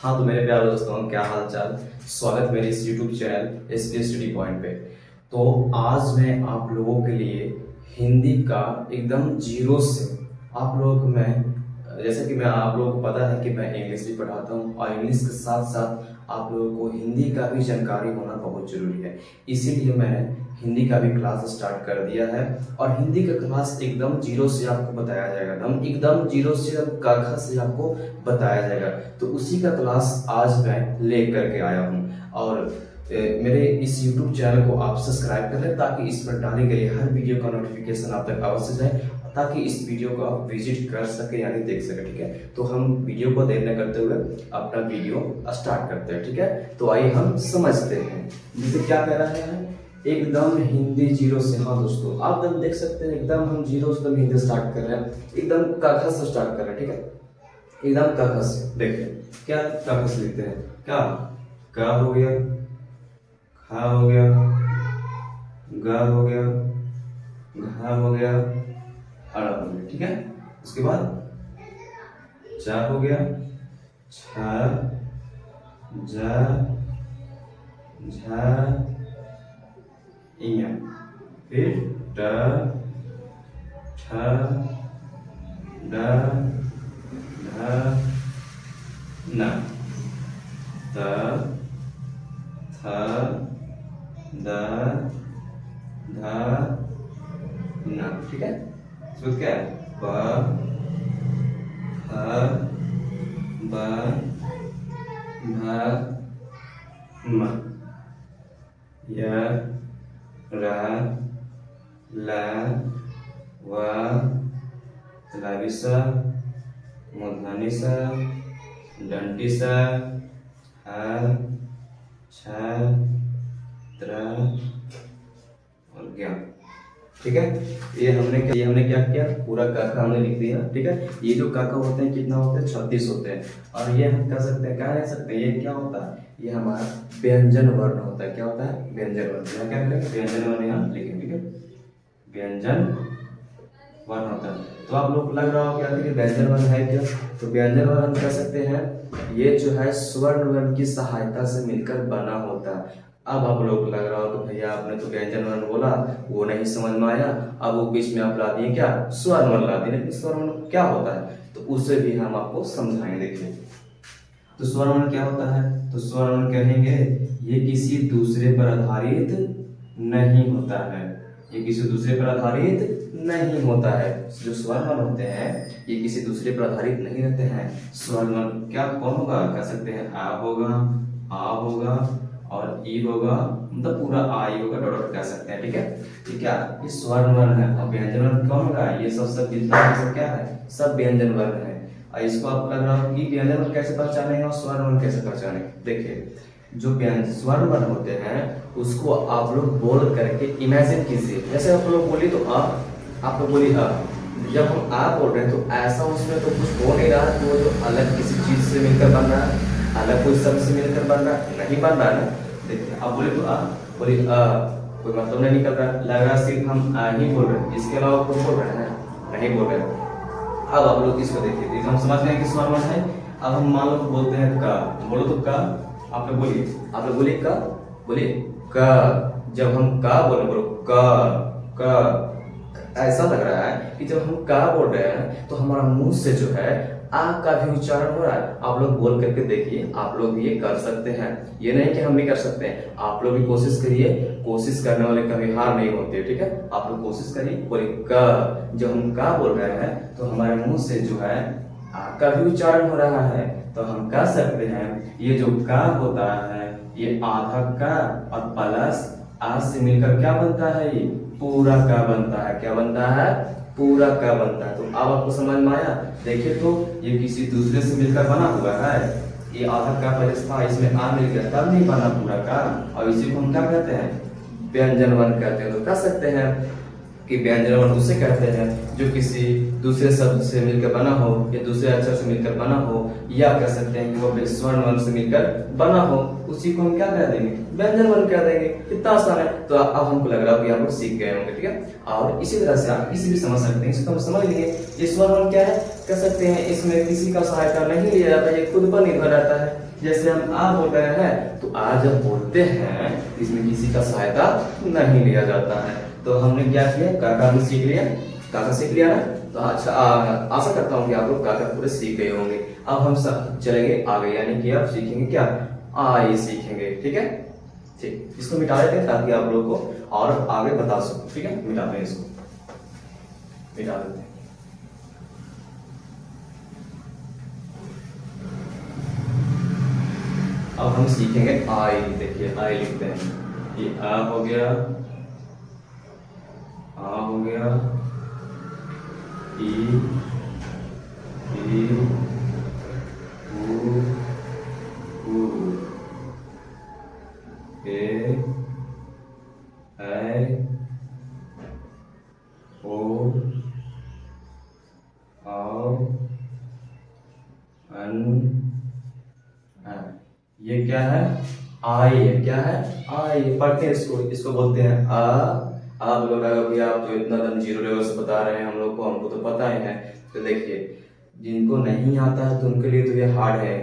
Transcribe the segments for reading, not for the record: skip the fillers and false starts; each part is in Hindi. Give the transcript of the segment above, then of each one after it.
हाँ तो मेरे प्यारे दोस्तों, क्या हाल चाल। स्वागत मेरे इस YouTube channel SPS study point पे। तो आज मैं आप लोगों के लिए हिंदी का एकदम जीरो से आप लोगों को जैसे कि मैं आप लोगों को पता है कि मैं इंग्लिश भी पढ़ाता हूँ और इंग्लिश के साथ साथ आप लोगों को हिंदी का भी जानकारी होना बहुत जरूरी है। इसीलिए मैंने हिंदी का भी क्लास स्टार्ट कर दिया है और हिंदी का क्लास एकदम जीरो से आपको बताया जाएगा। हम एकदम जीरो से क ख से आपको बताया जाएगा। तो उसी का क्लास आज मैं ले करके आया हूँ और मेरे इस YouTube चैनल को आप सब्सक्राइब कर लें ताकि इस पर डाली गई हर वीडियो का नोटिफिकेशन आप तक अवश्य जाए, ताकि इस वीडियो को आप विजिट कर सके यानी देख सके। ठीक है, तो हम वीडियो को देर न करते हुए अपना वीडियो स्टार्ट करते हैं। ठीक है, तो आइए हम समझते हैं। जैसे क्या कह रहा है, एकदम हिंदी जीरो से। हाँ दोस्तों, आप एकदम देख सकते हैं, एकदम हम जीरो से हिंदी स्टार्ट कर रहे हैं, एकदम क ख से स्टार्ट कर रहे हैं। ठीक है, एकदम क ख से। देखिए क्या क ख से लिखते हैं, क्या क हो गया, खा हो गया, ग हो गया, घा हो गया, अड़ा हो गया। ठीक है, उसके बाद चा हो गया, छा, जा, झा, इया, फिर ट, ठ, ड, ढ, न, त, थ, द, ध, न। ठीक है, इसमें क्या है, प, फ, ब, भ, म, य, र, ल, व, चलावी स, मूर्धनी स, दंडी स, ह, छ, त्र और ज्ञ। ठीक है, ये हमने क्या किया, पूरा काका हमने लिख दिया। ठीक है, ये जो काका होते हैं कितना होते हैं, 36 होते हैं। और ये हम कह सकते हैं, क्या कह सकते हैं, ये क्या होता है, ये हमारा व्यंजन वर्ण होता है। क्या होता है, व्यंजन वर्ण। क्या करेंगे, व्यंजन वर्ण यहाँ लिखेंगे। ठीक है, व्यंजन वर्ण होता है। तो आप लोग को लग रहा हो कि व्यंजन वर्ण है क्या, तो व्यंजन वर्ण हम कह सकते हैं ये जो है स्वर्ण वर्ण की सहायता से मिलकर बना होता है। अब आप लोग को लग रहा हो तो भैया आपने तो व्यंजन वर्ण बोला, वो नहीं समझ में आया, अब वो बीच में आप ला दिए क्या, स्वर्ण वर्ण ला दिए। लेकिन स्वर्ण वर्ण क्या होता है, तो उसे भी हम आपको समझाएंगे। देखिए, तो स्वर्ण वर्ण क्या होता है, तो स्वर्ण वर्ण कहेंगे ये किसी दूसरे पर आधारित नहीं होता है, ये किसी दूसरे पर आधारित नहीं होता है। जो स्वर्ण वर्ण होते हैं ये किसी दूसरे पर आधारित नहीं रहते हैं। स्वर्ण वर्ण क्या कौन होगा, कह सकते हैं आ होगा, आ होगा और ई होगा, मतलब पूरा आई होगा, डॉट कह सकते हैं। ठीक है, ठीक है, ये स्वर्ण वर्ण है। और व्यंजन वर्ण कौन होगा, ये सब जितना है सब क्या है, सब व्यंजन वर्ण है। और इसको आपको लग रहा हो कि व्यंजन वर्ण कैसे पहचानेंगे और स्वर्ण वर्ण कैसे पहचानेंगे। देखिए, जो स्वर्ण वर्ण होते हैं उसको आप लोग बोल करके इमेजिन कीजिए। जैसे आप लोग बोली तो आ, आप लोग बोली आ, जब हम आ बोल रहे हैं तो ऐसा उसमें तो कुछ हो नहीं रहा है, वो जो अलग किसी चीज से मिलकर बन रहा है, अलग कोई शब्द से मिलकर बन रहा है, नहीं बन रहा है ना। देखिए, आप बोले तो आ, बोली आ, कोई मतलब नहीं निकल रहा है, लग रहा है सिर्फ हम आ ही बोल रहे हैं, इसके अलावा कुछ बोल रहे हैं, नहीं बोल रहे हैं। अब आप लोग इसको देखिए, हम समझ गए कि स्वर्ण वर्ण है। अब हम मान लो बोलते हैं का, बोलो तो का, आप लोग बोलिए, आप लोग बोलिए का, बोलिए का। जब हम का बोले, बोलो का, ऐसा लग रहा है कि जब हम का बोल रहे हैं तो हमारा मुंह से जो है आ का भी उच्चारण हो रहा है। आप लोग बोल करके देखिए, आप लोग भी ये कर सकते हैं, ये नहीं कि हम भी कर सकते हैं, आप लोग भी कोशिश करिए। कोशिश करने वाले कभी हार नहीं होते। ठीक है, आप लोग कोशिश करिए, बोले का। जब हम का बोल रहे हैं तो हमारे मुंह से जो है आ का भी उच्चारण हो रहा है, तो हम कह सकते हैं ये जो का होता है ये आधा का और प्लस आ से मिलकर क्या बनता है, ये पूरा का बनता है। क्या बनता है, पूरा का बनता है। तो अब आपको समझ में आया। देखिए, तो ये किसी दूसरे से मिलकर बना हुआ है, ये आधा का पहले था, इसमें आ मिल गया तब नहीं बना पूरा का। और इसी को हम क्या कहते हैं, व्यंजन वर्ण कहते हैं। तो कह सकते हैं कि व्यंजन वर्ण उसे कहते हैं जो किसी दूसरे शब्द से मिलकर बना हो या दूसरे अक्षर से मिलकर बना हो, या कह सकते हैं कि वो स्वर्ण वर्ण से मिलकर बना हो, उसी को हम क्या कह देंगे, व्यंजन वर्ण कह देंगे। कितना आसान है। तो अब हमको लग रहा है कि आप लोग सीख गए होंगे। ठीक है, और इसी तरह से आप किसी भी समझ सकते हैं, इसको हम समझ लेंगे। ये स्वर्ण वर्ण क्या है, कह सकते हैं इसमें किसी का सहायता नहीं लिया जाता, ये खुद पर निर्भर रहता है। जैसे हम आ बोल रहे हैं तो आ जब बोलते हैं इसमें किसी का सहायता नहीं लिया जाता है। तो हमने क्या किया, काका हमने सीख लिया, काका सीख लिया ना। तो अच्छा आशा करता हूँ कि आप लोग काका पूरे सीख गए होंगे। अब हम सब चलेंगे आगे, यानी कि अब सीखेंगे क्या, आई सीखेंगे। ठीक है, ठीक, इसको मिटा देते हैं ताकि आप लोगों को और आगे बता सको। ठीक है, मिटाते हैं इसको, मिटा देते हैं। अब हम सीखेंगे आई। देखिए आई लिखते हैं, ये आ हो गया, आ हो गया, ई ऊ ए ऐ ओ औ अन। ये क्या है, आई है। क्या है, आई। पढ़ते हैं इसको, इसको बोलते हैं आ। आप लोग अगर आप तो इतना दम जीरो लेवल से बता रहे हैं हम लोग को, हमको तो पता ही है। तो देखिए जिनको नहीं आता है तो उनके लिए तो ये हार्ड है,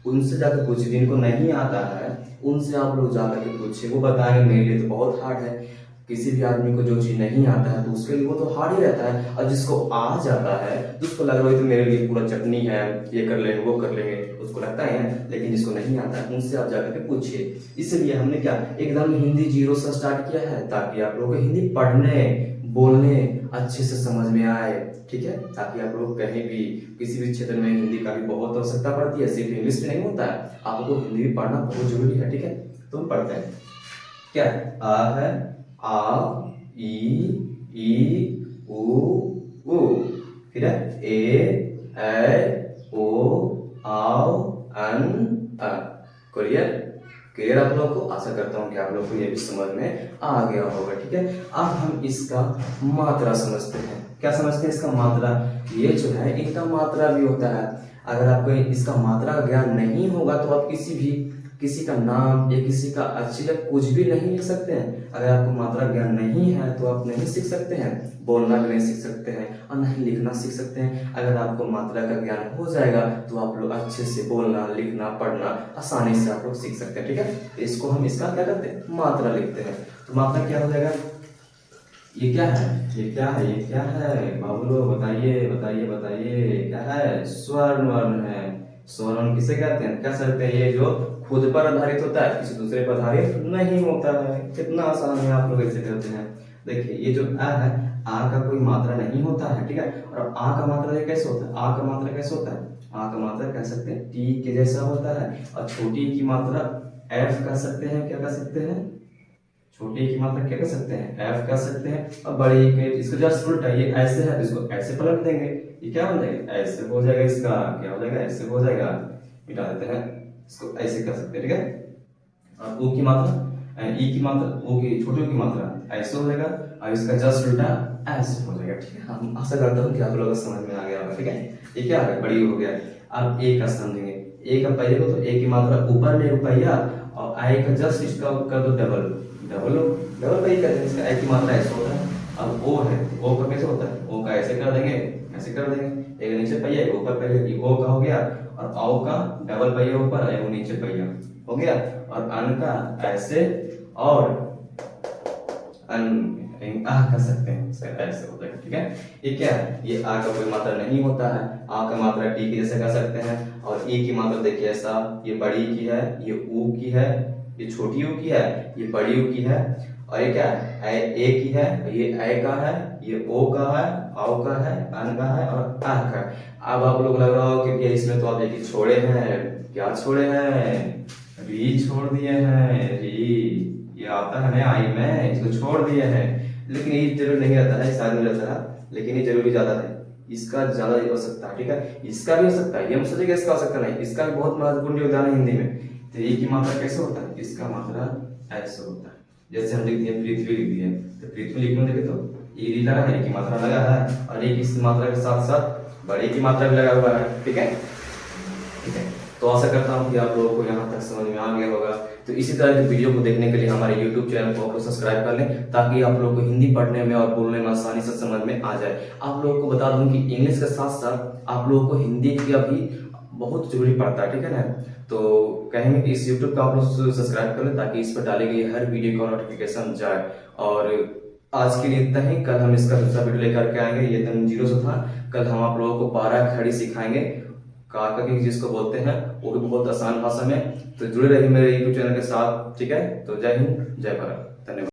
उनसे जाकर पूछिए। जिनको नहीं आता है उनसे आप लोग जाकर के पूछिए, वो बताएंगे मेरे लिए तो बहुत हार्ड है। किसी भी आदमी को जो चीज नहीं आता है तो उसके लिए वो तो हार्ड ही रहता है, और जिसको आ जाता है तो उसको लग रहा है तो मेरे लिए पूरा चटनी है, ये कर लेंगे वो कर लेंगे, उसको लगता है। लेकिन जिसको नहीं आता है उनसे आप जाकर के पूछिए। इसलिए हमने क्या एकदम हिंदी जीरो से स्टार्ट किया है, ताकि आप लोगों को हिंदी पढ़ने बोलने अच्छे से समझ में आए। ठीक है, ताकि आप लोग कहीं भी किसी भी क्षेत्र में हिंदी का भी बहुत आवश्यकता पड़ती है, सिर्फ इंग्लिश में नहीं होता है, आपको हिंदी भी पढ़ना बहुत जरूरी है। ठीक है, तो हम पढ़ते हैं। क्या है, आ है, आ ई उ फिर है ए ऐ ओ आओ अन अ। क्लियर, क्लियर आप लोग को। आशा करता हूँ कि आप लोग को ये भी समझ में आ गया होगा। ठीक है, अब हम इसका मात्रा समझते हैं। क्या समझते हैं इसका मात्रा, ये जो है इनका मात्रा भी होता है। अगर आपको इसका मात्रा का ज्ञान नहीं होगा तो आप किसी का नाम या किसी का अक्षर कुछ भी नहीं लिख सकते हैं। अगर आपको मात्रा ज्ञान नहीं है तो आप नहीं सीख सकते हैं, बोलना भी नहीं सीख सकते हैं और नहीं लिखना सीख सकते हैं। अगर आपको मात्रा का ज्ञान हो जाएगा तो आप लोग अच्छे से बोलना लिखना पढ़ना आसानी से आप लोग सीख सकते हैं। ठीक है, तो इसको हम इसका क्या करते हैं, मात्रा लिखते हैं। तो मात्रा क्या हो जाएगा, ये क्या है, ये क्या है, ये क्या है बाबू लोग बताइए बताइए बताइए, क्या है, स्वर्ण वर्ण है। स्वर्ण किसे कहते हैं, कह सकते हैं ये जो खुद पर आधारित होता है, किसी दूसरे पर आधारित नहीं होता है। कितना आसान है, आप लोग ऐसे करते हैं। देखिए ये जो आ है, आ का कोई मात्रा नहीं होता है। ठीक है, और आ का मात्रा ये कैसे होता है, आ का मात्रा कैसे होता है, आ का मात्रा कह सकते हैं टी के जैसा होता है। और छोटी की मात्रा एफ कह सकते हैं। क्या कह सकते हैं, छोटी की मात्रा क्या कह सकते हैं, एफ कह सकते हैं। और बड़ी के इसको जस्ट उल्टा, ये ऐसे है तो इसको ऐसे पलट देंगे, ये क्या हो जाएगा, ऐसे हो जाएगा। इसका क्या हो जाएगा, ऐसे हो जाएगा। मिटा देते हैं इसको, ऐसे कर सकते हैं। ठीक है, और ओ की मात्रा, ई की मात्रा, ओ की छोटी की मात्रा ऐसे हो जाएगा, और इसका जस्ट उल्टा ऐसे हो जाएगा। ठीक है, हम आशा करता हूँ कि आप लोगों को समझ में आ गया होगा। ठीक है, ये क्या है, बड़ी हो गया। अब ए का समझेंगे, ए का पहले को तो ए की मात्रा ऊपर ले रुपया, और आई का जस्ट इसका कर दो डबल डबल डबल पे कहते हैं। इसका आई की मात्रा ऐसे होता है। अब ओ है, ओ का कैसे होता है, ओ का ऐसे कर देंगे, ऐसे कर देंगे। एक नीचे पहिया एक ऊपर पहिया, ये ओ का हो गया, और औ का डबल पहिया ऊपर है, वो नीचे पहिया हो गया। और अन का ऐसे, और अन आ कर सकते हैं, ऐसे होता है। ठीक है, ये क्या है, ये आ का कोई मात्रा नहीं होता है। आ का मात्रा टी की जैसे कर सकते हैं। और ई की मात्रा देखिए ऐसा, ये बड़ी की है, ये ऊ की है, ये छोटी ऊ की है, ये बड़ी ऊ की है। और ये क्या है, ए की है, ये ए का है, ये ओ का है, औ का है, अन का है, और आ का है। अब आप लोग लग रहा हो कि इसमें तो आप एक छोड़े हैं, क्या छोड़े हैं, री छोड़ दिए हैं। री ये आता है ना आई में, इसको छोड़ दिए हैं। लेकिन ये जरूरी नहीं रहता है, शायद में रहता है, लेकिन ये जरूरी ज्यादा है, इसका ज्यादा हो सकता है। ठीक है, इसका भी हो सकता है, ये हम सोचेंगे इसका हो सकता नहीं, इसका भी बहुत महत्वपूर्ण योगदान है हिंदी में। तो ये की मात्रा कैसे होता है, इसका मात्रा ऐसे होता है। जैसे हम लिखते हैं पृथ्वी लिख दिए, तो पृथ्वी लिखने देखे तो ये लगा है, की मात्रा लगा है, और एक इस मात्रा के साथ साथ बड़ी की मात्रा भी लगा हुआ है। ठीक है, ठीक है, तो आशा करता हूँ कि आप लोगों को यहाँ तक समझ में आ गया होगा। तो इसी तरह की वीडियो को देखने के लिए हमारे YouTube चैनल को सब्सक्राइब कर लें, ताकि आप लोगों को हिंदी पढ़ने में और बोलने में आसानी से समझ में आ जाए। आप लोगों को बता दूं कि इंग्लिश के साथ साथ आप लोगों को हिंदी का भी बहुत जरूरी पड़ता है, ठीक है ना। तो कहेंगे कि इस YouTube को आप लोग सब्सक्राइब कर लें, ताकि इस पर डाली गई हर वीडियो का नोटिफिकेशन जाए। और आज के लिए इतना ही, कल हम इसका दूसरा वीडियो लेकर के आएंगे। ये एकदम जीरो से था। कल हम आप लोगों को 12 खड़ी सिखाएंगे, काका की जिसको बोलते हैं, वो भी बहुत आसान भाषा में। तो जुड़े रहिए मेरे YouTube चैनल के साथ, ठीक है। तो जय हिंद, जय भारत, धन्यवाद।